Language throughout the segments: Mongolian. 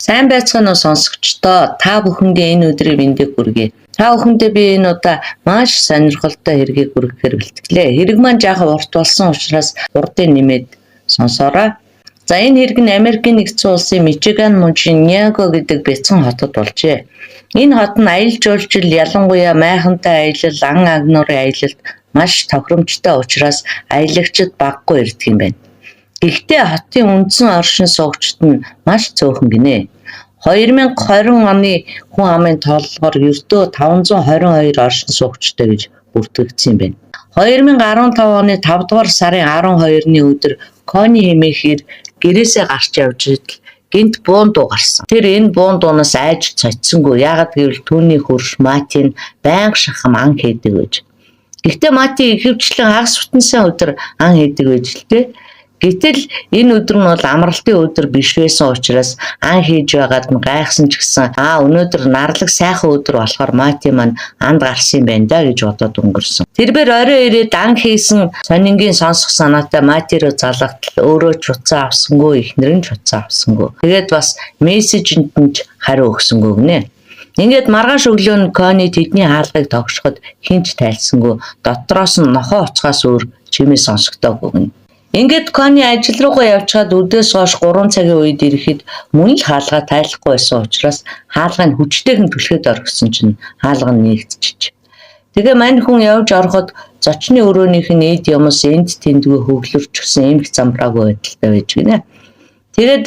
Сайн байцгаана уу сонсогчдоо. Та бүхэндээ энэ өдрийн мэндийг хүргэе. Та бүхэндээ би энэ удаа маш сонирхолтой хэргийг хүргэхээр бэлтгэлээ. Хэрэг маань жаахан урт болсон учраас урдын нэмээд сонсоорой. За энэ хэрэг нь Америкийн нэгдсэн улсын Мичиган мужийн Ниаго гэдэг бяцхан хотод болжээ. Энэ хот нь аялал жуулчил ялангуяа майхантай аялал, ан агнуурын аялалд маш тохиромжтой учраас аялагчид баггүй ирдэг юм байна. Гэхдээ хотын үндсэн оршин суугчид нь маш цөөхөн гинэ. 2020 оны хүн амын тооллогоор ердөө 522 оршин суугчтай гэж бүртгэгдсэн юм байна. 2015 оны 5 дугаар сарын 12-ны өдөр Кони хэмээхээр гэрээсээ гарч явж идэл гинт буун дуу гарсан. Тэр энэ буун дуунаас айж цоцсонгүй. Яагаад гэвэл түүний хөрш Матийн байнга шахам ан хийдэг байж. Гэхдээ Мати ихэвчлэн хагас бүтэнсэн өдөр ан хийдэг байж л дээ. Гэтэл энэ өдөр нь бол амралтын өдөр биш байсан учраас ан хийж байгаад нь гайхсан ч гэсэн өнөөдөр нарлаг сайхан өдөр болохоор Мати маань анд гарсан юм байна да гэж бодоод өнгөрсөн. Тэрээр орой ирээд ан хийсэн сонингийн сонсох санаатай Мати руу залгатал өөрөө ч утсан авсангүй, эхнэр нь ч утсан авсангүй. Тэгээд бас мессежэнд нь ч хариу өгсөнгүй гинэ. Ингээд маргааш өглөө нь Кони тэдний хаалгыг тогшоход хинч тайлсангүй, дотроос нь нохоо уцгаас өөр чимээ сонсогдоогүй гинэ. Ингээд Кони ажил руугаа явчаад өдөөс хойш 3 цагийн үед ирэхэд мөн л хаалгаа тайлахгүй байсан учраас хаалгыг хүчтэйхэн түлхээд орхисон чинь хаалга нь нэгтчих. Тэгээ мань хүн явж ороход зочны өрөөнийх нь эд юмс энд тэндгүй хөглөрч гсэн эмх замбраагүй байдалтай байж гинэ. Тэгээд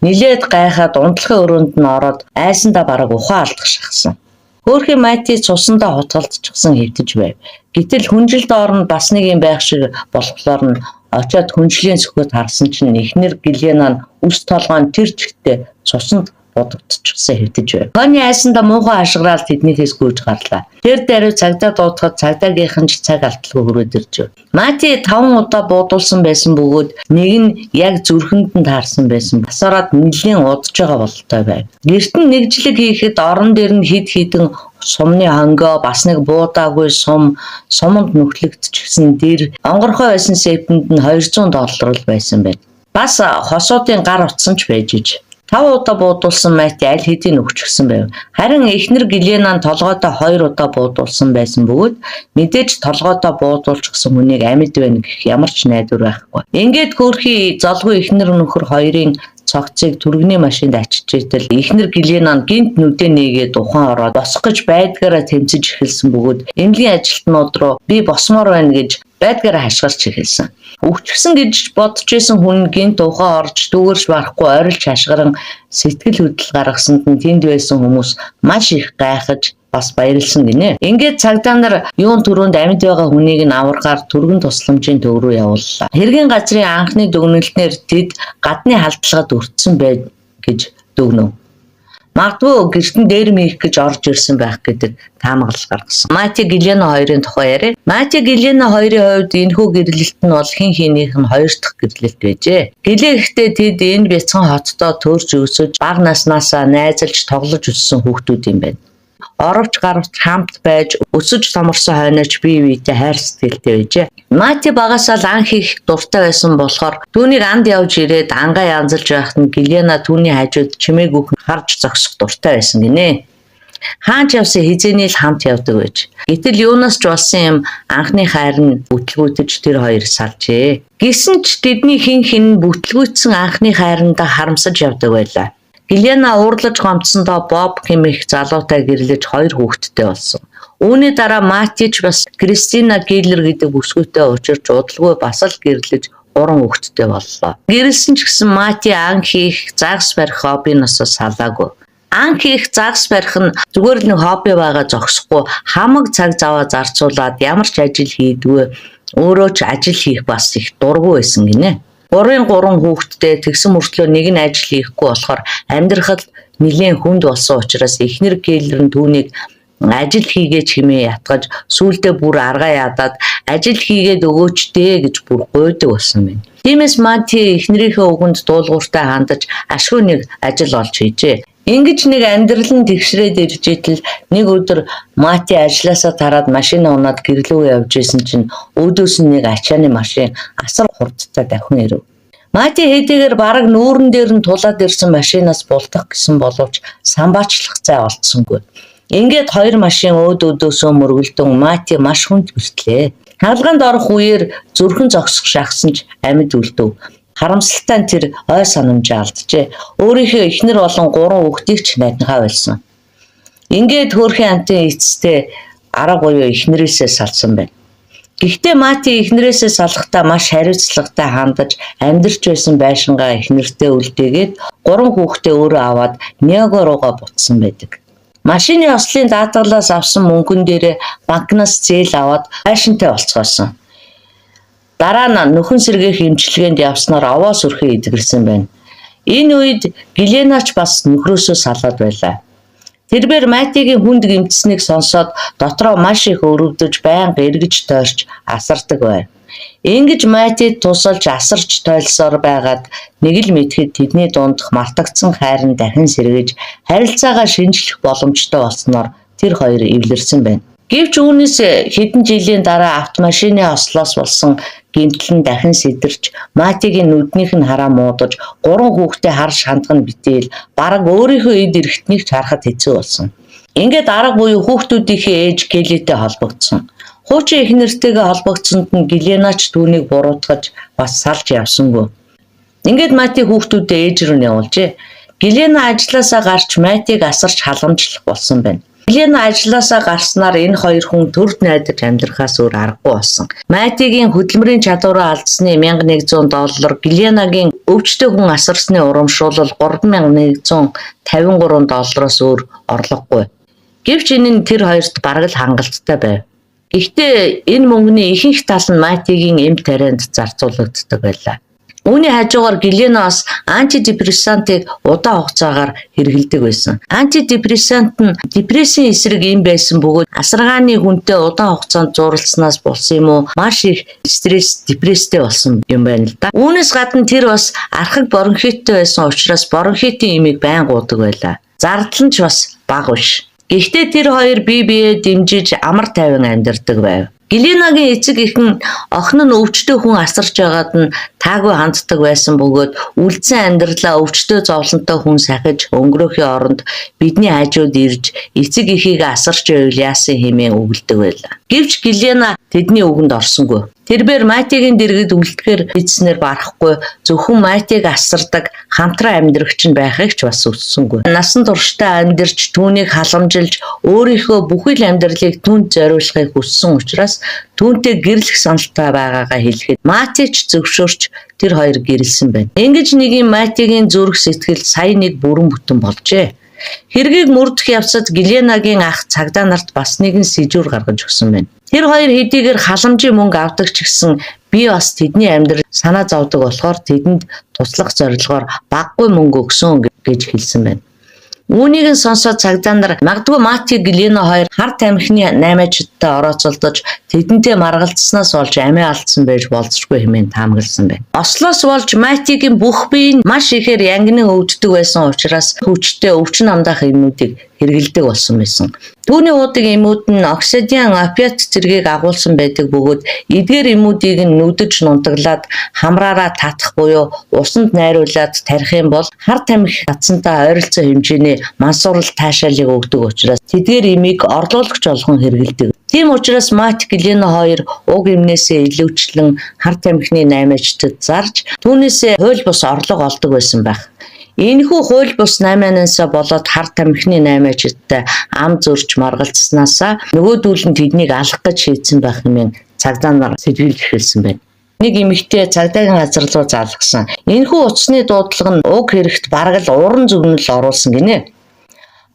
нилээд гайхаад унтлахын өрөөнд нь ороод айсандаа бараг ухаан алдах шахсан. Хөөрхөн Мати цусандаа хутгалдчихсан хэвтэж байв. Гэтэл хүнжил доор нь бас нэг юм байх шиг болохоор нь очоод хүнжлийн сөхөд харсан чинь эхнэр Гэлена нь үс толгойн тэр чигтээ цусанд бодогдчихсан хэвтэж байв. Кони айсандаа муухай хашгираад тэднийхээс гүйж гарлаа. Тэр даруй цагдаа дуудахад цагдаагийнхан ч цаг алдалгүй хүрээд ирж байв. Мати 5 удаа буудуулсан байсан бөгөөд нэг нь яг зүрхэнд нь таарсан байсан. Басараад нэлийн удаж байгаа бололтой байв. Гэрт нь нэгжлэг хийхэд орон дээр нь хид хідэн сумны хонгоо бас нэг буудаагүй суманд нүхлэгдчихсэн дэр онгорхой байсан септэнд нь $200 байсан байна. Бас хосуудын гар утсан ч байж иж. 5 удаа буудуулсан Мати аль хэдийн өгчихсэн байв. Харин эхнэр Гэлена нь толгойдоо 2 удаа буудуулсан байсан бөгөөд мэдээж толгойдоо буудуулчихсан хүнийг амьд байна гэх ямар ч найдвар байхгүй. Ингээд хөөрхий золгүй эхнэр нөхөр хоёрын цогцыг түргэний машинд ачижээтэл эхнэр Гэлена нь гинт нүдэ нээгээд ухаан ороод босох гэж байдгаараа тэмцэж эхэлсэн бөгөөд эмнэлгийн ажилтнууд руу би босмоор байна гэж байдгаараа хашгирч эхэлсэн. Өвчсөн гэж бодож исэн хүн гинт ухаан орж дүүгэрч барахгүй ойрлж хашгиран сэтгэл хөдлөл гаргасанд нь тэнд байсан хүмүүс маш их гайхаж бас баярлсан гинэ. Ингээд цагдаа нар юун түрүүнд амьд байгаа хүнийг нь аваргаар түргэн тусламжийн төв рүү явууллаа. Хэргийн газрын анхны дүгнэлтээр тэд гадны халдлагад өртсөн байд гэж дүгнэв. Магадгүй гэртэн дээр мийх гэж орж ирсэн байх гэдэг таамаглал гаргасан. Мати Гэлена хоёрын тухай яриа. Мати Гэлена хоёрын хувьд энэхүү гэрлэлт нь бол хин хинийх нь 2 дахь гэрлэлт байжээ. Гэлээ ихтэй тэд энэ бяцхан хотдоо төрж өсөж бага наснаасаа найзалж тоглож өссөн хүүхдүүд юм байна. Оровч гарвч хамт байж өсөж томорсон хойноч бие биетэй хайр сэтгэлтэй байжээ. Мати багасаа л ан хийх дуртай байсан болохоор түүнийг анд явж ирээд ангаа янзалж байхад нь Гэлена түүний хажууд чимээгүйх нь харж зогсох дуртай байсан гинэ. Хаач явсан хизээний л хамт явдаг байж. Гэтэл юунаас ч болсон юм анхны хайр нь бүтлгүүтэж тэр хоёр салжээ. Гэсэн ч тэдний хин бүтлгүүтсэн анхны хайрандаа харамсаж явдаг байлаа. Гэлена уурлаж гомдсондоо Боб хэмээх залуутай гэрлэж 2 хүүхэдтэй болсон. Үүний дараа Мати ч бас Кристина Гиллер гэдэг бүсгүйтэй учирч удалгүй бас л гэрлэж 3 хүүхэдтэй боллоо. Гэрэлсэн ч гэсэн Мати ан хийх, загас барих хоббиноос салаагүй. Ан хийх, загас барих нь зүгээр л нэг хобби байгаа зогсохгүй хамаг цаг заваа зарцуулаад ямар ч ажил хийдгүй өөрөө ч ажил хийх бас их дургүй байсан гинэ. 3 хүүхэдтэй тэгсэн мөртлөө нэг нь ажил хийхгүй болохоор амьдрахад нэлээд хүнд болсон учраас эхнэр Гиллер нь түүнийг ажил хийгээч хэмээн ятгаж сүүлдээ бүр аргаа ядаад ажил хийгээд өгөөч дээ гэж бүр гуйдаг болсон байна. Тиймээс Мати эхнэрийнхээ үгэнд дуулууртай хандаж ашгүй нэг ажил олж хийжээ. Ингэж нэг амьдрал нь тэгшрээд ирж итэл нэг өдөр Мати ажилласаа тараад машин унаад гэрлөө явж исэн чинь өөдөөс нь нэг ачааны машин асар хурдтай давхин ирэв. Мати хэдийгээр бараг нүүрэн дээр нь тулаад ирсэн машинаас булдах гэсэн боловч самбаачлах цай олдсонгүй. Ингээд хоёр машин өөдөөсөө мөргөлдөн Мати маш хүнд бэртлээ. Хаалганд орох үеэр зүрхэн зогсох шахсан ч амьд үлдэв. Харамсалтай тэр ой санамжаа алджээ. Өөрийнхөө эхнэр болон 3 хүүхдийг ч найднахаа байсан. Ингээд хөөрхөн амтын эцэстээ арга буюу эхнэрээсээ салсан байна. Гэхдээ Мати эхнэрээсээ салахдаа маш хариуцлагатай хандаж амьдарч байсан байшингаа эхнэртээ үлдээгээд 3 хүүхдээ өөрөө аваад Ниаго руугаа буцсан байдаг. Машины ослын даатгалаас авсан мөнгөн дээрээ банкнаас зээл аваад байшинтай болцгоосон. Дараа нь нөхөн сэргээх эмчилгээнд явснаар овоо сүрхээ эдгэрсэн байна. Энэ үед Гэленач бас нөхрөөсөө салаад байлаа. Тэрээр Матигийн хүнд гэмтсэнийг сонсоод дотроо маш их өрөвдөж байнга эргэж тойрч асардаг байв. Ингэж Матид тусалж асарч тойлсоор байгаад нэг л мэдхэд тэдний дундх мартагдсан хайр нь дахин сэргэж харилцаагаа шинжлэх боломжтой болсноор тэр хоёр эвлэрсэн байна. Гэвч үүнээс хэдэн жилийн дараа автомашины ослоос болсон гэмтэл нь дахин сэтэрч Матигийн нүднийх нь хараа муудаж 3 хүүхдээ харж хандах нь битээл бараг өөрийнхөө эд эрхтнийг харахад хэцүү болсон. Ингээд арга буюу хүүхдүүдийнхээ ээж Келлитэй холбогдсон. Хуучин эхнэртэйгээ холбогдсонд нь Гэленач түүнийг буруутгаж бас салж явсангүй. Ингээд Мати хүүхдүүдээ ээж рүү явуулжээ. Гэлена ажилласаа гарч Матиг асарч халамжлах болсон байна. Гэлена ажилласаа гарснаар энэ хоёр хүн төрд найдаж амьдрахаас өөр аргагүй болсон. Матигийн хөдөлмөрийн чадвараа алдсны $1100, Гэленагийн өвчтөе хүн асарсны урамшуулал $3153-оос өөр орлогогүй. Гэвч энэ нь тэр хоёрт бараг л хангалттай байв. Гэхдээ энэ мөнгөний ихэнх тал нь Матигийн эм тарианд зарцуулагддаг байлаа. Үүний хажуугаар Гэлена бас антидепрессантыг удаан хугацаагаар хэрэглэдэг байсан. Антидепрессант нь депрессийн эсрэг юм байсан бөгөөд асаргааны хүнтэй удаан хугацаанд зуралцсанаас болсон юм уу? Маш их стресс, депресстэй болсон юм байна л да. Үүнээс гадна тэр бас архаг бронхиттэй байсан учраас бронхитын эмийг байнга уудаг байлаа. Зардал нь ч бас бага биш. Гэхдээ тэр хоёр бие биеэ дэмжиж амар тайван амьдардаг байв. Гэленагийн эцэг эхэн охин нь өвчтөе хүн асарч байгаад нь таагүй ханддаг байсан бөгөөд үлдсэн амьдралаа өвчтөе зовлонтой хүн сахиж өнгөрөөхийн оронд бидний хажууд ирж эцэг эхийг асарч байвал яасан хэмээн өгөлдөг байлаа. Гэвч Гэлена тэдний үгэнд орсонгүй. Тэрээр Матигийн дэргэд үлдэхээр эцснэр барахгүй зөвхөн Матиг асардаг хамтран амьдрагч нь байхыг ч бас өссөнгүй. Насан туршдаа амьдарч түүнийг халамжилж өөрийнхөө бүхий л амьдралыг түүнд зориулахыг хүссэн учраас түүнтэй гэрлэх саналтай байгаагаа хэлэхэд Мати ч зөвшөөрч тэр хоёр гэрэлсэн байна. Ингэж нэг юм Матигийн зүрх сэтгэл сая нэг бүрэн бүтэн болжээ. Хэргийг мөрдөх явцад Гэленагийн ах цагдаа нарт бас нэгэн сэжүүр гаргаж өгсөн байна. Тэр хоёр хэдийгээр халамжийн мөнгө авдаг ч гэсэн би бас тэдний амьдрал санаа зовдөг болохоор тэдэнд туслах зорилгоор баггүй мөнгө өгсөн гэж хэлсэн байна. Үүнийг нь сонсоод цагдаа нар магадгүй Мати Гэлена хоёр хар тамхины 8-ачдтай орооцолдож тэдэнтэй маргалцснаас болж амиа алдсан байж болзошгүй хэмээн таамагласан байна. Ослоос болж Матигийн бүх бие нь маш ихээр янгинан өвддөг байсан учраас хүчтэй өвчин амдаах эмүүдийг хэрэгэлдэг болсон байсан. Түүний уудаг эмүүд нь оксидиан опиат зэргийг агуулсан байдаг бөгөөд эдгээр эмүүдийг нь нүдэж нунтаглаад хамраараа татах буюу усанд найруулад тарих юм бол хар тамхи татсантай ойролцоо хэмжээний мансуурал таашаалыг өгдөг учраас тэдгээр эмийг орлуулагч болгон хэрэгэлдэг. Тийм учраас Мати Гэлена хоёр уг эмнээсээ илүүчлэн хар тамхины 8-ачдад зарж түүнээсээ хууль бус орлого олдог байсан байх. Энэхүү хууль бус 8-анаасаа болоод хар тамхины 8-ачдтай ам зөрж маргалцснаасаа нөгөөдүүл нь тэднийг алах гэж шийдсэн байх хэмээн цагдаа нар сэжиглэж эхэлсэн байна. Нэг эмэгтэй цагдаагийн газар руу залгасан. Энэхүү утасны дуудлага нь уг хэрэгт бараг л уран зөвнөл оруулсан гинэ.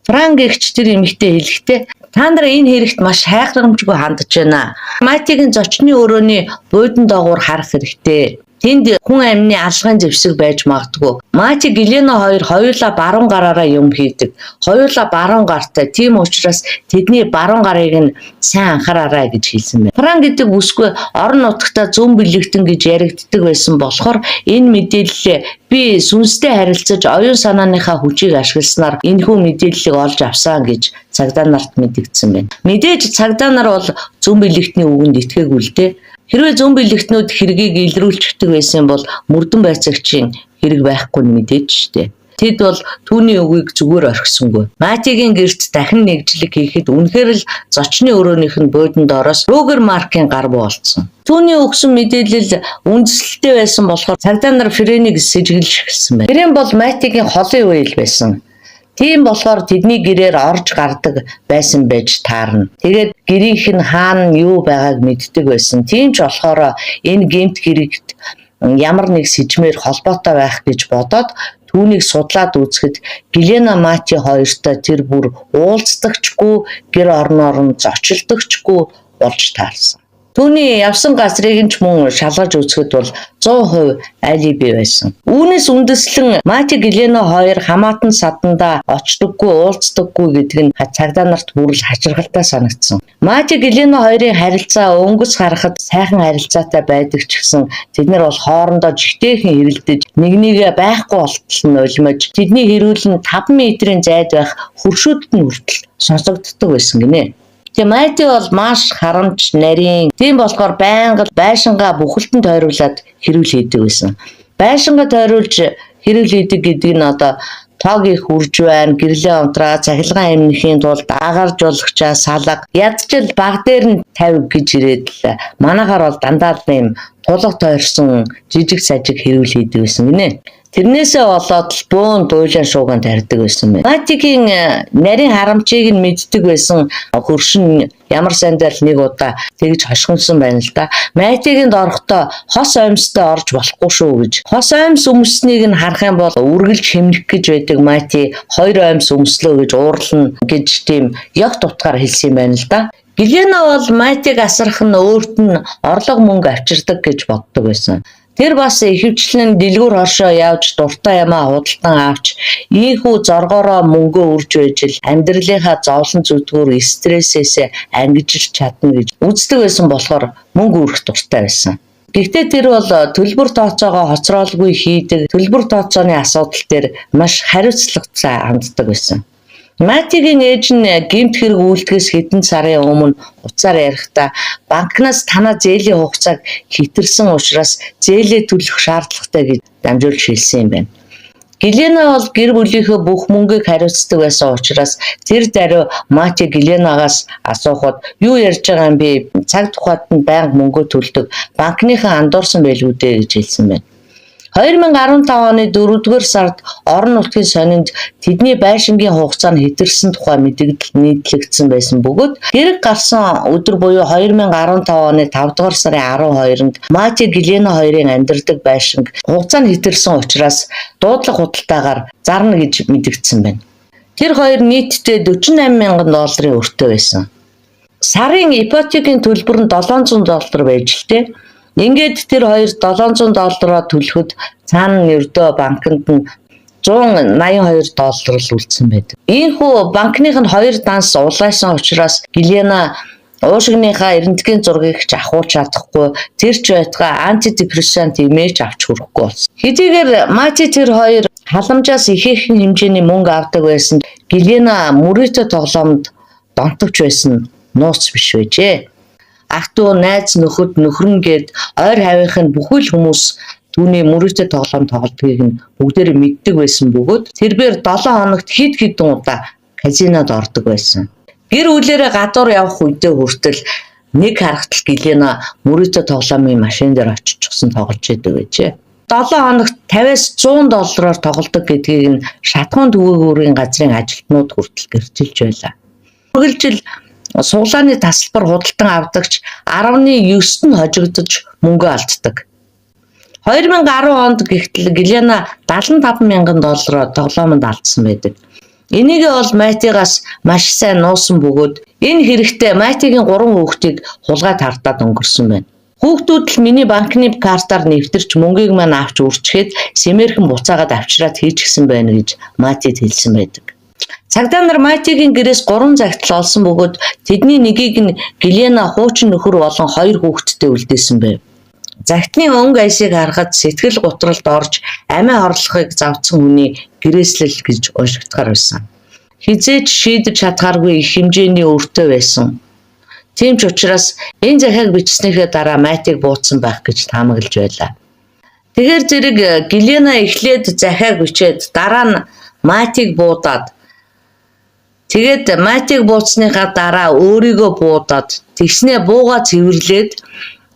Франк гэгч тэр эмэгтэй хэлэхдээ та нар энэ хэрэгт маш хайхрамжгүй хандж байна. Матигийн зочны өрөөний буудан доогуур харах хэрэгтэй. Тэнд хүн амины алгын зэвсэг байж магадгүй. Мати Гэлена хоёр хоёулаа баруун гараараа юм хийдэг. Хоёулаа баруун гартай. Тийм учраас тэдний баруун гарыг нь сайн анхаараарай гэж хэлсэн байна. Франк гэдэг үсгүй орон нутгата зүүн бэлэгтэн гэж яригддаг байсан болохоор энэ мэдээллээ би сүнстэй харилцаж оюун санааныхаа хүчийг ашигласнаар энэхүү мэдээллийг олж авсан гэж цагдаа нарт мэдэгдсэн байна. Мэдээж цагдаа нар бол зүүн бэлэгтний үгэнд итгээгүй л дээ. Хэрвээ зүүн бэлэгтнүүд хэргийг илрүүлчихдэг байсан бол мөрдөн байцаагчийн хэрэг байхгүй нь мэдээж штэ. Тэд бол түүний үгийг зүгээр орхисонгүй. Матигийн гэрт дахин нэгжлэг хийхэд үнэхээр л зочны өрөөнийх нь буудан доороос Рогер Маркийн гар буу олдсон. Түүний өгсөн мэдээлэл үндэслэлтэй байсан болохоор цагдаа нар Френийг сэжиглэж эхэлсэн байна. Френ бол Матигийн холын үеэл байсан. Тийм болохоор тэдний гэрээр орж гардаг байсан байж таарна. Тэгээд гэрийнх нь хаана юу байгааг мэддэг байсан. Тийм ч болохоор энэ гэмт гэрэгт ямар нэг сэжмээр холбоотой байх гэж бодоод түүнийг судлаад үзэхэд Гэлена Мати хоёртой тэр бүр уулздагчгүй гэр орноор нь зочилдогчгүй болж таарсан. Түүний явсан газрыг нь ч мөн шалгаж үзэхэд бол 100% алиби байсан. Үүнээс үндэслэн Мати Гэлена хоёр хамаатан садандаа очдоггүй уулздаггүй гэдэг нь цагдаа нарт бүр л хачиргалтай санагдсан. Мати Гэлена хоёрын харилцаа өнгөц харахад сайхан харилцаатай байдаг ч гэсэн тэд нар бол хоорондоо жигтэйхэн хэрэлдэж нэгнийгээ байхгүй болтол нь улмаж тэдний хэрүүл нь 5 метрийн зайд байх хөршүүдэд нь хүртэл сонсогддог байсан гинэ. Мати бол маш харамч нарийн. Тийм болохоор байнга байшингаа бүхэлдэн тойруулаад хэрүүл хийдэг байсан. Байшингаа тойруулж хэрүүл хийдэг гэдэг нь одоо тог их үрж байна, гэрлээ унтраа, цахилгаан эмнэхийн тулд агарж болгочаа салга, ядчил баг дээр нь 50 гэж ирээд л манайхаар бол дандаа л юм тулга тойрсон жижиг сажиг хэрүүл хийдэг байсан гинэ. Тэрнээсээ болоод л бөөн дуйлан шууган тарьдаг байсан байна. Матигийн нарийн харамчийг нь мэддэг байсан хөршин ямар сандал нэг удаа тэгж хошгонсон байна л да. Матигийн дорхтой хос оймстой орж болохгүй шүү гэж. Хос оймс өмснийг нь харах юм бол үргэлж хэмнэх гэж байдаг Мати 2 оймс өмслөө гэж уурлана гэж тийм яг тутгаар хэлсэн юм байна л да. Гэлена бол Матиг асрах нь өөрт нь орлого мөнгө авчирдаг гэж боддог байсан. Тэр бас ихэвчлэн дэлгүүр хоршоо явж дуртай ямаа худалдан авч ийхүү зоргоороо мөнгөө үрж байж л амьдралынхаа зовлон зүтгүүр стрессээс ангижиж чадна гэж үздэг байсан болохоор мөнгө үрэх дуртай байсан. Гэхдээ тэр бол төлбөр тооцоогоо хоцроолгүй хийдэг, төлбөр тооцооны асуудал дээр маш хариуцлагатай ханддаг байсан. Матигийн ээж нь гэмт хэрэг үйлдгээс хэдэн сарын өмнө уцаар ярихдаа банкнаас танаа зээлийн хугацааг хэтэрсэн учраас зээлээ төлөх шаардлагатай гэж дамжуулж хэлсэн юм байна. Гэлена бол гэр бүлийнхээ бүх мөнгийг хариуцдаг байсан учраас тэр даруй Мати Гэленагаас асуухад юу ярьж байгаа юм бэ? Цаг тухайд нь байнга мөнгө төлдөг банкныхаа андуурсан байлгүй дээ гэж хэлсэн байна. 2015 оны 4-р сард орон нутгийн сонинд тэдний байшингийн хугацаа нь хэтэрсэн тухай мэдээлэл нийтлэгдсэн байсан бөгөөд хэрэг гарсан өдөр буюу 2015 оны 5-р сарын 12-нд Мати Гэлена хоёрын амьдардаг байшинг хугацаа нь хэтэрсэн учраас дуудлага худалдаагаар зарна гэж мэдэгдсэн байна. Тэр хоёр нийтдээ $48,000 өртөө байсан. Сарын ипотекийн төлбөр нь $700 байж л дээ. Ингээд тэр хоёр $700 төлөхөд цаана нь ердөө банкнд нь $182 л үлдсэн байдаг. Ийхүү банкных нь 2 данс улайсан учраас Гэлена уушигныхаа эрентгийн зургийг ч авахулж чадахгүй, тэр ч байтугай антидепрессант имэж авч хүрэхгүй болсон. Хэдийгээр Мати тэр хоёр халамжаас ихээхэн хэмжээний мөнгө авдаг байсан Гэлена мөрөөдө тоглоомд донтогч байсан нууц биш байжээ. Ахтуу найз нөхөд нөхрөн гээд ойр хавийнхын бүхэл хүмүүс түүний мөрөөдө тоглоом тоглодгийг нь бүгдээр мэддэг байсан бөгөөд тэрээр 7 хоногт хэд хэдэн удаа казинод ордог байсан. Гэр бүлээрээ гадуур явах үедээ хүртэл нэг харахтал Гэлена мөрөөдө тоглоомын машин дээр очиж гсэн тоглож идэг байжээ. 7 хоногт $50-100 тоглодог гэдгийг нь шатхуун төвөөгүүрийн газрын ажилтнууд хүртэл гэрчилж байлаа. Үргэлжил суглааны тасалбар худалдан авдагч 19-т нь хожигдож мөнгө алддаг. 2010 онд гихтэл Гэлена $75,000 тоглоомонд алдсан байдаг. Энийг бол Матигаас маш сайн нуусан бөгөөд энэ хэрэгтэй Матигийн 3 хүүхдийг хулгайд хартаад өнгөрсөн байна. Хүүхдүүд л миний банкны картаар нэвтэрч мөнгийг маань авч үрчгээд сэмээрхэн буцаагаад авчираад хийчихсэн байна гэж Матид хэлсэн байдаг. Цагдаа нар Матигийн гэрээс 3 загтал олсон бөгөөд тэдний нэгийг нь Гэлена хуучин нөхөр болон 2 хүүхэдтэй үлдээсэн байв. Загтны өнгө айсыг харахад сэтгэл гутралд орж амиа хорлохыг завдсан хүний гэрээслэл гэж уншигдахаар байсан. Хизээч шийдэж чадхааргүй их хэмжээний өртөө байсан. Тийм ч учраас энэ захиаг бичснийхээ дараа Матийг буутсан байх гэж таамаглаж байлаа. Тэгэхээр зэрэг Гэлена эхлээд захиаг бичээд дараа нь Матийг буудаад тэгээд Матийг бууцсныхаа дараа өөрийгөө буудаад тэгснээ бууга цэвэрлээд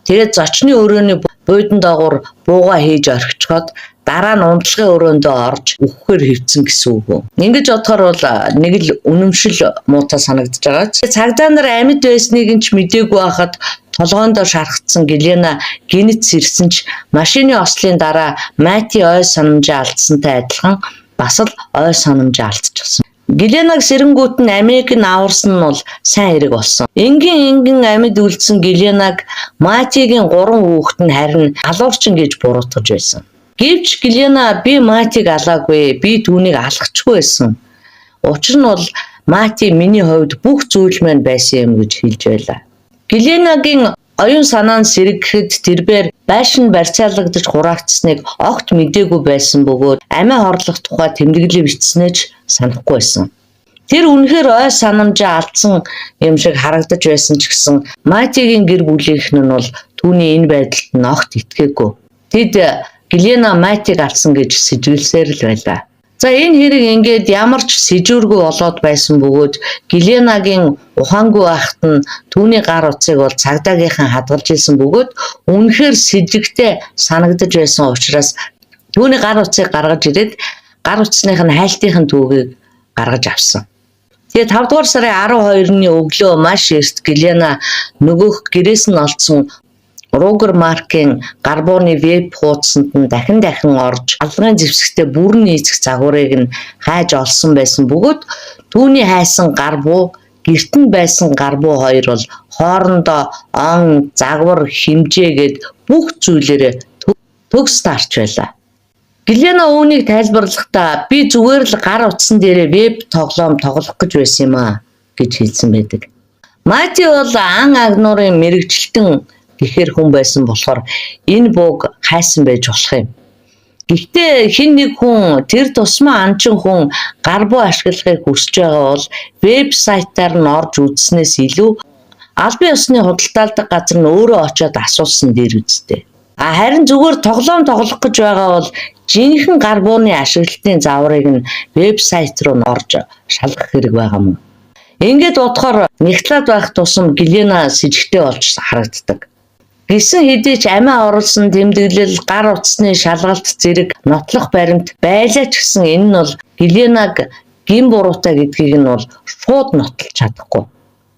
тэгээд зочны өрөөний буудан доогуур бууга хийж орхичоод дараа нь унтлагын өрөөндөө орж өгөхээр хэвцэн гэсэн үг. Ингэж бодохоор бол нэг л үнэмшил муутай санагдаж байгаа. Цагдаа нар амьд байсныг нь ч мдээгүй байхад толгоондоо шархацсан Гэлена гинэц ирсэн ч машины ослын дараа Мати ой санамжаа алдсантай адилхан бас л ой санамжаа алдчихсан. Гэленаг сэрэнгүүт нь Америк нь аварсан нь бол сайн хэрэг болсон. Энгийн амьд үлдсэн Гэленаг Матигийн 3 хүүхэд нь харин алуурчин гэж буруутгаж байсан. Гэвч Гэлена би Матиг алаагүй, би түүнийг алахчгүй байсан. Учир нь бол Мати миний хувьд бүх зүйл маань байсан юм гэж хэлж байлаа. Гэленагийн оюун санаанд сэргэхэд тэрээр байшин барьцаалагдаж хураагдсныг огт мэдээгүй байсан бөгөөд амиа хорлох тухай тэмдэглэл бичснээ ч санахгүй байсан. Тэр үнэхээр ой санамжаа алдсан юм шиг харагдаж байсан ч гэсэн Матигийн гэр бүлийнх нь бол түүний энэ байдалд нь огт итгээгүй. Тэд Гэлена Матиг алсан гэж сэжгэлсээр л байлаа. За энэ хэрэг ингээд ямар ч сэжүүргүй болоод байсан бөгөөд Гэленагийн ухаангүй байхад нь түүний гар утсыг бол цагдаагийнхан хадгалж исэн бөгөөд үнэхээр сэжигтэй санагдаж байсан учраас түүний гар утсыг гаргаж ирээд гар утсных нь хайлтынхын түүхийг гаргаж авсан. Тэгээд 5 дугаар сарын 12-ны өглөө маш эрт Гэлена нөгөөх гэрээс нь олдсон Рогер Маркийн гарбууны веб хуудсанд нь дахин орж алгын зэвсэгтээ бүрэн нийцэх загварыг нь хайж олсон байсан бөгөөд түүний хайсан гарбуу гэрт нь байсан гарбуу хоёр бол хоорондоо он загвар хэмжээгээд бүх зүйлээрээ төгс таарч байлаа. Гэлена үүнийг тайлбарлахдаа би зүгээр л гар утсан дээрээ веб тоглоом тоглох гэж байсан юм аа гэж хэлсэн байдаг. Мати бол ан агнуурын мэрэгчлэлтэн гэхэр хүн байсан болохоор энэ бууг хайсан байж болох юм. Гэхдээ хэн нэг хүн тэр тусмаа анчин хүн гарбуу ашиглахыг хүсэж байгаа бол вебсайтаар нь орж үзснээс илүү албан ёсны худалдаалдаг газар нь өөрөө очиод асуусан дээр үстэй. Харин зүгээр тоглоом тоглох гэж байгаа бол жинхэнэ гарбууны ашиглалтын загварыг нь вебсайт руу нь орж шалгах хэрэг байгаа юм. Ингээд бодохоор нэгтлаад байх тусам Гэлена сэжигтэй болж харагддаг. Гисэн хэдий ч амиа оруулсан тэмдэглэл гар утасны шалгалт зэрэг нотлох баримт байлаа ч гэсэн энэ нь бол Гэленаг гин буруутай гэдгийг нь бол шууд нотолж чадахгүй.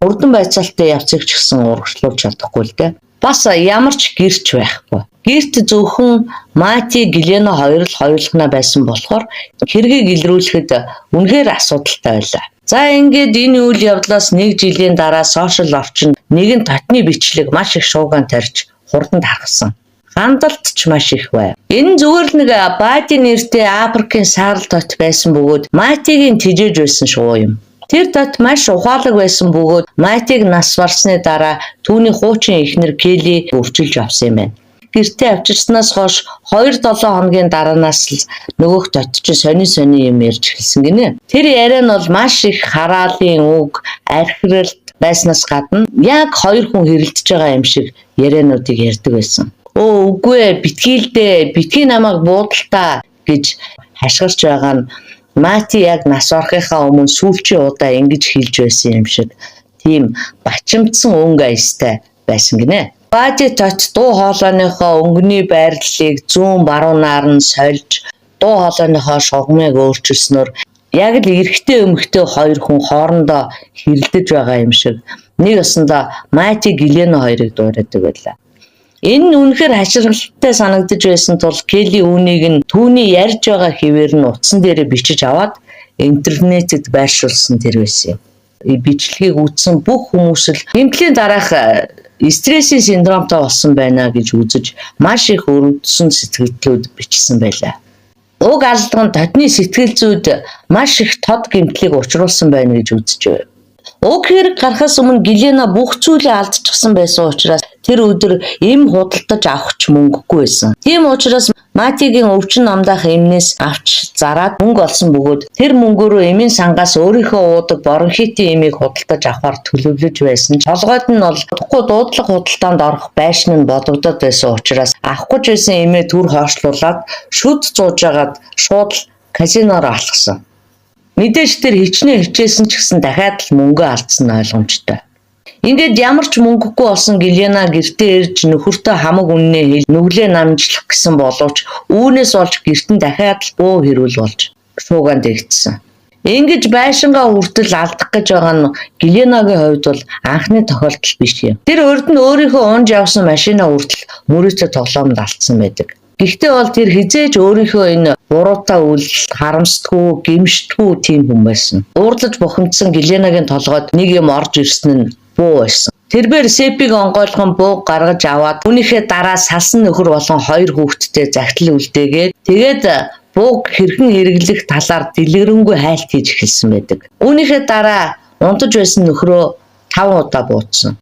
Урдан байцаалттай явцыг ч гэсэн урагшлуулж чадахгүй л дээ. Бас ямар ч гэрч байхгүй. Гэрт зөвхөн Мати Гэлена хоёр л хоёулахна байсан болохоор хэргийг илрүүлэхэд үнэхээр асуудалтай байлаа. За ингээд энэ үйл явдлаас 1 жилийн дараа сошиал орчинд нэгэн татны бичлэг маш их шууган тарьж хурданд харгасан. Гандалт ч маш их байв. Энэ зүгээр л нэг Бади нэртэй Африкийн саарл тот байсан бөгөөд Матигийн тижээж байсан шувуу юм. Тэр тот маш ухаалаг байсан бөгөөд Матиг нас барсны дараа түүний хуучин эхнэр Келли өвчилж авсан юм байна. Гэртээ авчирснаас хойш 2-7 хоногийн дараанаас л нөгөөх тот ч сони юм ярьж эхэлсэн гинэ. Тэр яриа нь бол маш их хараалын үг, архиралт байснаас гадна яг хоёр хүн хэрэлдэж байгаа юм шиг яриануудыг ярьдаг байсан. Үгүй ээ, битгий намайг буудалтаа гэж хашгирч байгаа нь Мати яг нас орохынхаа өмнө сүүлчийн удаа ингэж хэлж байсан юм шиг тийм бачимдсан өнгө аястай байсан гинэ. Бади тот дуу хоолойныхоо өнгөний байрлалыг зүүн баруунаар нь сольж дуу хоолойныхоо шугамыг өөрчилснөөр яг л эрэгтэй эмэгтэй хоёр хүн хоорондоо хэрэлдэж байгаа юм шиг нэг өсөндөө Мати Гэлена хоёрыг дуурайдаг байлаа. Энэ нь үнэхээр хаширгалтай санагдаж байсан тул Келли үүнийг нь түүний ярьж байгаа хэвээр нь утсан дээрээ бичиж аваад интернетэд байршуулсан тэр байсан юм. Бичлэгийг үзсэн бүх хүмүүс л гэмтлийн дараах стрессийн синдромтой болсон байна гэж үзэж маш их өрөвдсөн сэтгэлдлүүд бичсэн байлаа. Уг алдлан татны сэтгэл зүйд маш их тод гэмтлийг учруулсан байна гэж үзэж байна. Уг хэрэг гарахаас өмнө Гэлена бүх зүйлээ алдчихсан байсан учраас тэр өдөр эм худалдаж авах ч мөнгөгүй байсан. Тийм учраас Матигийн өвчин номдох эмнээс авч зараад мөнгө олсон бөгөөд тэр мөнгөөрөө эмийн сангаас өөрийнхөө уудаг бронхитын эмийг худалдаж авахар төлөвлөж байсан ч толгойд нь бол удахгүй дуудлага худалдаанд орох байшин нь бодогдоод байсан учраас авахгүй ч байсан эмээ түр хойшлуулад шүд зуужгаад шууд казиноор алхсан. Мэдээж тэр хичнээн хичээсэн ч гэсэн дахиад л мөнгө алдсан нь ойлгомжтой. Ингээд ямар ч мөнгөгүй болсон Гэлена гэртээ ирж нөхөртөө хамаг үннээ хэл нүглээ намжлах гэсэн боловч үүнээс олж гэрт нь дахиад л бөө хэрүүл болж шууганд эгдсэн. Ингэж байшингаа хүртэл алдах гэж байгаа нь Гэленагийн хувьд бол анхны тохиолдол биш юм. Тэр урд нь өөрийнхөө унж явсан машинаа хүртэл мөрөөдө тоглоомд алдсан байдаг. Гэхдээ бол тэр хизээж өөрийнхөө энэ буруутай үйлдэл харамсдаггүй, гэмшдэггүй тийм хүн байсан. Уурлаж бухимдсан Гэленагийн толгойд нэг юм орж ирсэн нь буу байсан. Тэрээр Сепиг онгойлгон бууг гаргаж аваад түүнийхээ дараа салсан нөхөр болон 2 хүүхэдтэй загтал үлдээгээд тэгээд бууг хэрхэн хэрэглэх талаар дэлгэрэнгүй хайлт хийж эхэлсэн байдаг. Үүнийхээ дараа унтаж байсан нөхрөө 5 удаа буутсан.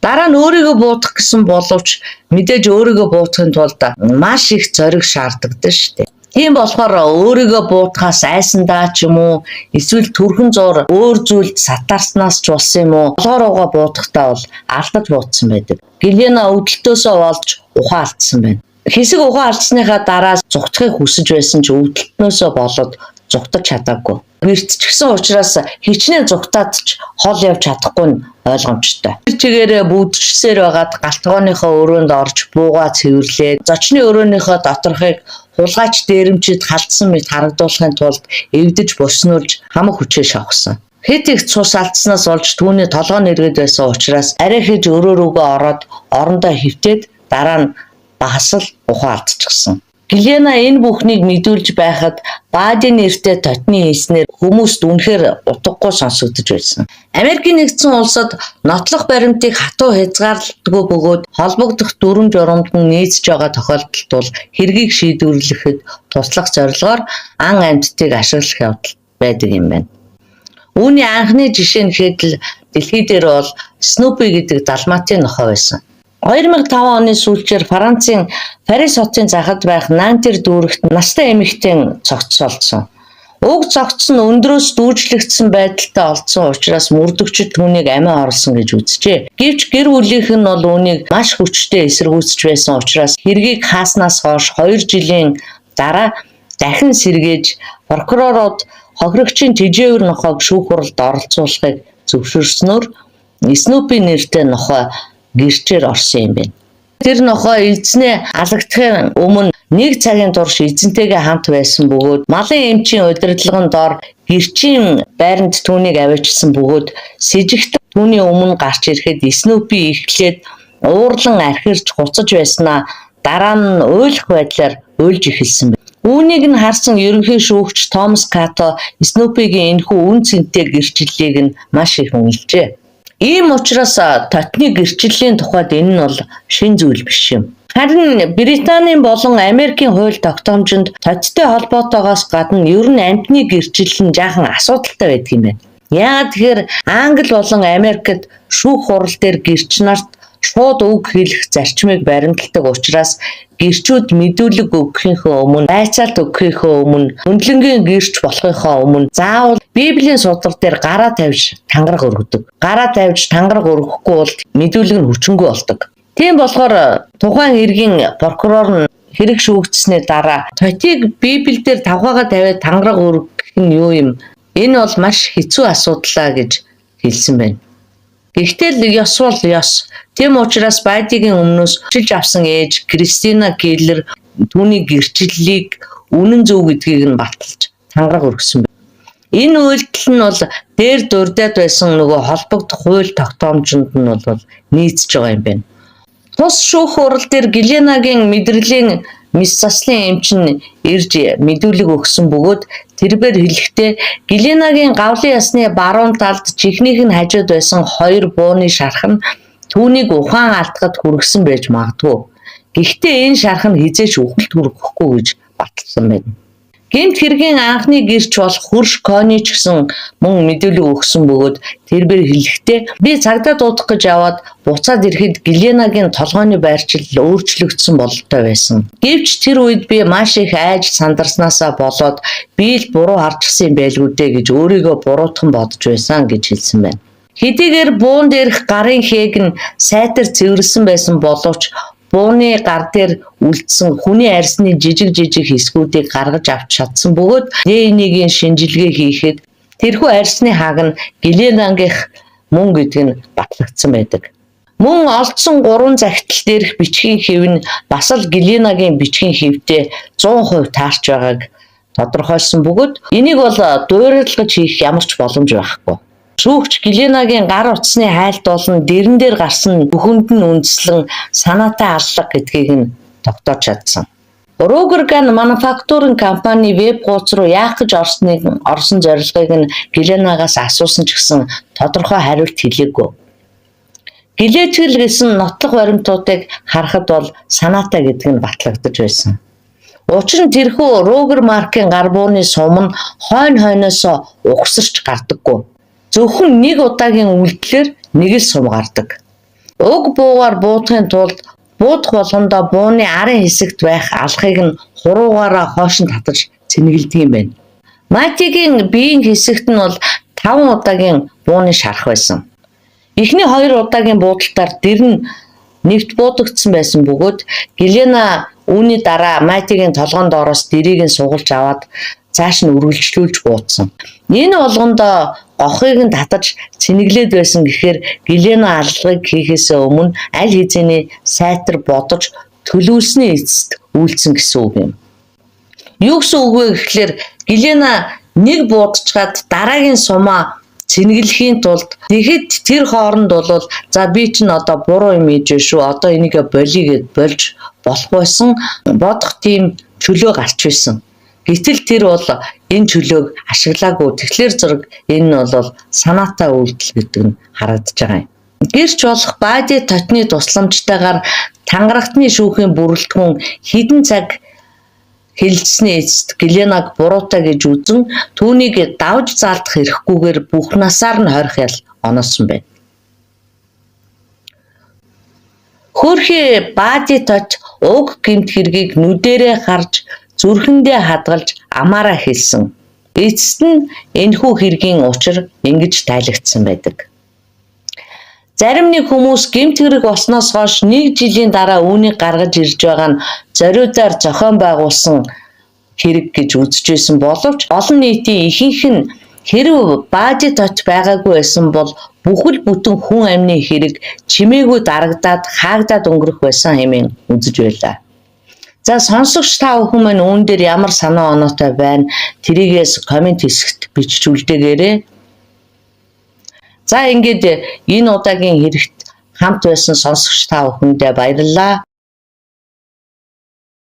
Дараа нь өөрийгөө буутгах гэсэн боловч мэдээж өөрийгөө буутахын тулд маш их зориг шаарддаг шүү дээ. Тийм болохоор өөрийгөө буутахаас айсандаа ч юм уу эсвэл төрхөн зур өөр зүйлд сатарснаас ч болсон юм уу олоороо буутахтаа бол алдаж буутсан байдаг. Гэлена өвдөлтөөсөө болж ухаан алдсан байна. Хэсэг ухаан алдсныхаа дараа зүгтахыг хүсэж байсан ч өвдөлтнөөсөө болоод зүгтаж чадаагүй. Бэртчихсэн учраас хичнээн зүгтаад ч хол явж чадахгүй нь ойлгомжтой. Тэр чигээрээ бүдчихсээр байгаад галтгооныхоо өрөөнд орж буугаа цэвэрлээд зочны өрөөнийхөө доторхыг хулгайч дээрэмчид халдсан мэт харагдуулахын тулд эвдэж боснуулж хамаг хүчээ шавхсан. Хэд их цус алдснаас олж түүний толгой нэргэд байсан учраас арай хийж өрөө рүүгээ ороод орондоо хөвтөөд дараа нь багасл ухаан алдчихсан. Гэлена энэ бүхнийг мэдүүлж байхад Баадын нэртэй тотны хийснээр хүмүүст үнэхээр утгагүй сонсогдож байсан. Америкийн нэгдсэн улсад нотлох баримтыг хатуу хязгаарлагдгүй бөгөөд холбогдох дүрм журамд нь нийцж байгаа тохиолдолд бол хэргийг шийдвэрлэхэд туслах зорилгоор ан амьтдыг ашиглах явдал байдаг юм байна. Үүний анхны жишээ нь хэд л дэлхий дээр бол Снупи гэдэг далматын нохой байсан. 2005 оны сүүлчээр Францын Парис хотын захад байх Нантер дүүрэгт настай эмэгтэй цогцолцсон. Уг цогц нь өндрөөс дүүжлэгдсэн байдалтай олдсон учраас мөрдөгчд түүнийг амиа оруулсан гэж үзжээ. Гэвч гэр бүлийнх нь бол үүнийг маш хүчтэй эсэргүүцэж байсан учраас хэргийг хааснаас хойш 2 жилийн дараа дахин сэргээж прокурорууд хохирогчийн тижээвэр нохойг шүүх хуралд оролцуулахыг зөвшөөрснөөр Снупи нэртэй нохой гэрчээр орсон юм байна. Тэр нохой эзнээ алагдахын өмнө 1 цагийн турш эзэнтэйгээ хамт байсан бөгөөд малын эмчийн удирдлагын дор гэрчийн байранд түүнийг аваачсан бөгөөд сэжигт түүний өмнө гарч ирэхэд Снупи эхлээд уурлан архирч хуцаж байснаа дараа нь уйлах байдлаар уйлж эхэлсэн байна. Үүнийг нь харсан ерөнхий шүүгч Томас Като Снупигийн энэхүү үн цэнтэй гэрчлэлийг нь маш их үнэлжээ. Ийм учраас тотны гэрчлэлийн тухайд энэ нь бол шин зүйл биш юм. Харин Британийн болон Америкийн хууль тогтоомжинд тоттой холбоотойгоос гадна ер нь амьтны гэрчлэл нь жаахан асуудалтай байдаг юм байна. Яагаад тэгэхээр Англи болон Америкт шүүх хурал дээр гэрч нарт шууд үг хэлэх зарчмыг баримталдаг учраас гэрчүүд мэдүүлэг өгөхийнхөө өмнө, байцаалт өгөхийнхөө өмнө, үнэлэнгийн гэрч болохынхоо өмнө заавал Библийн судар дээр гараа тавьж тангараг өргөдөг. Гараа тавьж тангараг өргөхгүй бол мэдүүлэг нь хүчингүй болдог. Тийм болохоор тухайн эргийн прокурор нь хэрэг шүүгдсэний дараа тотыг Библиэлд тавхаага тавиад тангараг өргөх нь юу юм? Энэ бол маш хэцүү асуудал гэж хэлсэн байна. Гэхдээ л ёс бол ёс. Тийм учраас Байдигийн өмнөөс шилж авсан ээж Кристина Келлер түүний гэрчлэлийг үнэн зөв гэдгийг нь баталж тангараг өргөсөн байна. Энэ үйлдэл нь бол дээр дурдаад байсан нөгөө холбогдох хууль тогтоомжинд нь бол нийцж байгаа юм байна. Тус шүүх хурал дээр Гэленагийн мэдрэлийн мис заслын эмч нь ирж мэдүүлэг өгсөн бөгөөд тэрээр хэлэхдээ Гэленагийн гавлын ясны баруун талд чихнийх нь хажууд байсан 2 бууны шарх нь түүнийг ухаан алдахад хүргэсэн байж магадгүй. Гэхдээ энэ шарх нь хизээч үхэлд хүргэхгүй гэж баталсан байна. Гэмт хэргийн анхны гэрч болох хөрш Кони ч гэсэн мөн мэдүүлэг өгсөн бөгөөд тэрээр хэлэхдээ би цагдаа дуудах гэж яваад буцаад ирэхэд Геленагийн толгойн байрчил өөрчлөгдсөн бололтой байсан. Гэвч тэр үед би маш их айж сандарснаасаа болоод би л буруу харчихсан юм байлгүй дээ гэж өөрийгөө буруутхан бодож байсан гэж хэлсэн байна. Хэдийгээр буун дээрх гарын хээг нь сайтар цэвэрлсэн байсан боловч бууны гар дээр үлдсэн хүний арьсны жижиг хэсгүүдийг гаргаж авч чадсан бөгөөд ДНХ-ийн шинжилгээ хийхэд тэрхүү арьсны хаг нь Геленагийнх мөн гэдэг нь батлагдсан байдаг. Мөн олдсон 3 захидал дээрх бичгийн хэв нь бас л Геленагийн бичгийн хэвтэй 100% таарч байгааг тодорхойлсон бөгөөд энийг бол дуурайлагаж хийх ямар ч боломж байхгүй. Шүүгч Геленагийн гар утасны хайлт болон дэрэн дээр гарсан бүхэнд нь үндэслэн санаатай аллах гэдгийг нь тогтоож чадсан. Rogergan Manufacturing компани веб хуудас руу яах гэж орсон зорилгыг нь Геленагаас асуусан ч гэсэн тодорхой хариулт хэлээгүй. Гэлээчгэл гэсэн нотлох баримтуудыг харахад бол санаатай гэдэг нь батлагдаж байсан. Учир нь тэрхүү Roger маркийн гар бууны сум нь хойноос угсарч гардаггүй. Зөвхөн нэг удаагийн үйлдэлээр нэг л сум гардаг. Уг буугаар буудахын тулд буудах болгондоо бууны арын хэсэгт байх алхахыг нь хуруугаараа хойш нь татаж цэнгэлдэг юм байна. Матигийн биеийн хэсэгт нь бол 5 удаагийн бууны шарх байсан. Эхний 2 удаагийн буудалтаар дэр нь нэвт буудагдсан байсан бөгөөд Гелена үүний дараа Матигийн толгойн доороос дэрийг нь сугалж аваад цааш нь үргэлжлүүлж буудсан. Энэ болгондоо гохыг нь татаж цэнэглээд байсан гэхээр Гелена аллагыг хийхээс өмнө аль хэзээний сайтар бодож төлөвлөсний эцэст үйлдсэн гэсэн үг юм. Юу гэсэн үг вэ гэхээр Гелена нэг буудчихад дараагийн сумаа цэнгэлэхийн тулд тэгэхэд тэр хооронд бол за би чинь одоо буруу юм хийж шүү. Одоо энийг болиё гэд болж болох байсан бодох тийм чөлөө гарч байсан. Гэтэл тэр бол энэ чөлөөг ашиглаагүй. Тэгэхээр зэрэг энэ нь бол санаатай үйлдэл гэдэг нь харагдаж байгаа юм. Гэрч болох бади тотны тусламжтайгаар тангарагтны шүүхийн бүрэлдэхүүн хэдэн цаг хэлэлцсэний эцэст Геленаг буруутай гэж үзэн түүнийг давж заалдах хэрэггүйгээр бүх насаар нь хорих ял оноосон байна. Хөөрхий бади тот уг гэмт хэргийг нүдэрээ харж зүрхэндээ хадгалж амаараа хэлсэн. Эцэст нь энэхүү хэргийн учир ингэж тайлагдсан байдаг. Зарим нэг хүмүүс гэмт хэрэг болсноос хойш 1 жилийн дараа үүнийг гаргаж ирж байгаа нь зориудаар зохион байгуулсан хэрэг гэж үзэж байсан боловч олон нийтийн ихэнх нь хэрв бади тот байгаагүй байсан бол бүхэл бүтэн хүн амны хэрэг чимээгүй дарагдаад хаагдаад өнгөрөх байсан хэмээн үзэж байлаа. За сонсогч та бүхэн маань үүн дээр ямар санаа оноотой байна? Тэрийгээс комент хэсэгт бичиж үлдээгээрэй. За ингээд энэ удаагийн хэрэгт хамт байсан сонсогч та бүхэндээ баярлалаа.